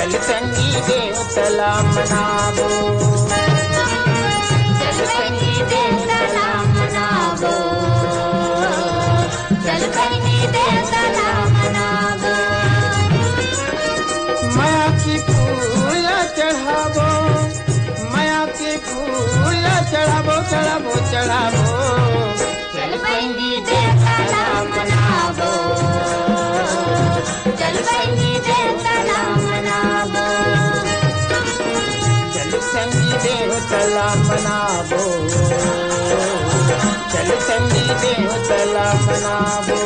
चल संगी देवतला मनावो, चल संगी देवतला मनावो, चल संगी देवतला मनावो। माया की फूल चढ़ावो, माया की फूल चढ़ावो, चढ़ावो चढ़ावो। चल संगी देवतला मनावो, चल संगी देवतला मनावो, चल संगी देवतला मनावो, चल संगी देवतला मनावो।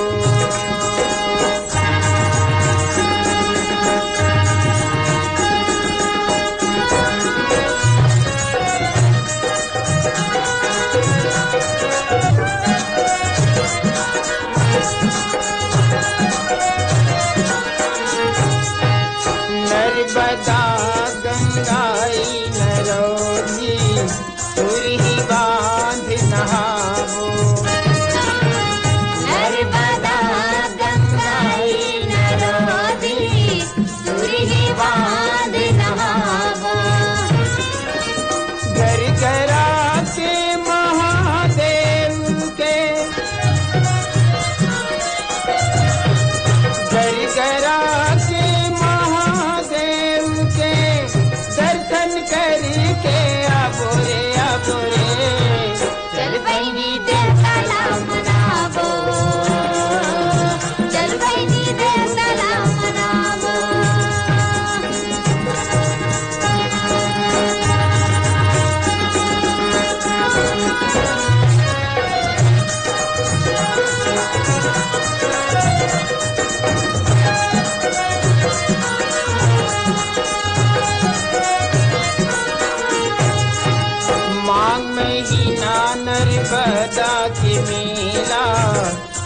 नर्मदा गंगाई नरोधी तुरही बांध नहावो, नर्मदा गंगाई नरोधी तुरही बांध नहावो। घर करा के महादेव के, घर करा के महादेव के दर्शन करके आबो रे आबो रे। चल संगी देवतला मनावो, चल संगी देवतला मनावो। माघ महीना नर्मदा के मेला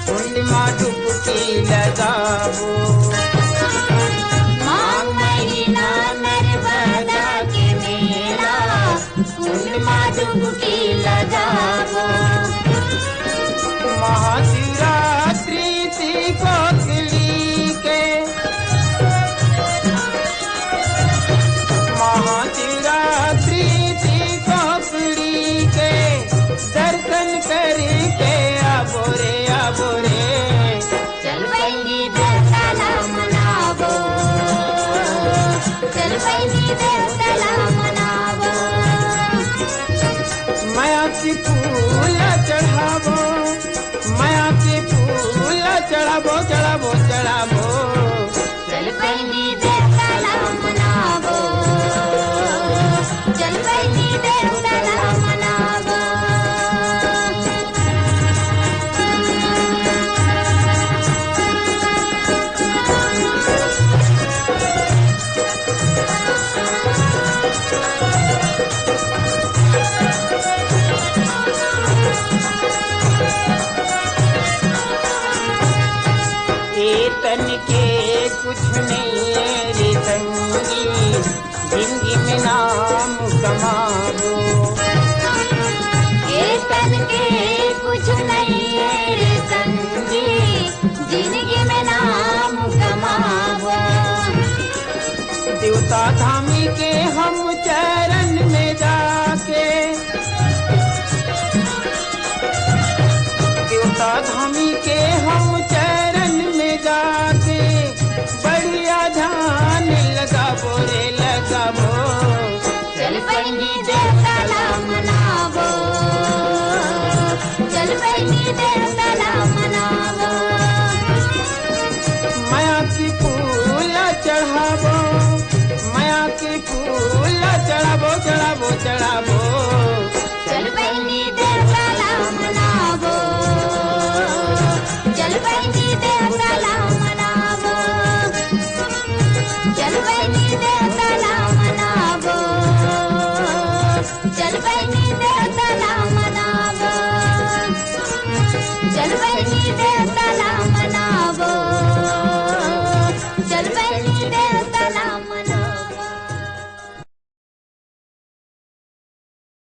कुंड में डुबकी लगावो, माघ महीना नर्मदा के मेला कुंड में डुबकी लगावो। महाशिवरात्रि थी कोकली के, महाशिवरात्रि थी कोकली के दर्शन करके आबो रे आबो रे। चल संगी देवतला मनावो, चल संगी देवतला मनावो। माया की फूल चढ़ावो, माया की फूल चढ़ावो, चढ़ावो चढ़ावो। चल संगी देवतला मनावो, चल संगी देवतला मनावो। तन के कुछ नहीं है रे संगी, जिंदगी में नाम कमावो। ये तन के कुछ नहीं है रे संगी, जिंदगी में नाम कमावो। देवता धामी के हम चरण में जाके, देवता धामी के हम चरण में जाके बढ़िया ध्यान लगावो रे लगावो। चल संगी देवतला मनावो, चल संगी देवतला मनावो। माया की फूल चढ़ावो, माया की फूल चढ़ावो, चढ़ावो चढ़ावो। चल संगी देवतला मनावो, चल संगी देवतला मनावो, चल संगी देवतला मनावो, चल संगी देवतला मनावो, चल संगी देवतला मनावो, चल संगी देवतला मनावो।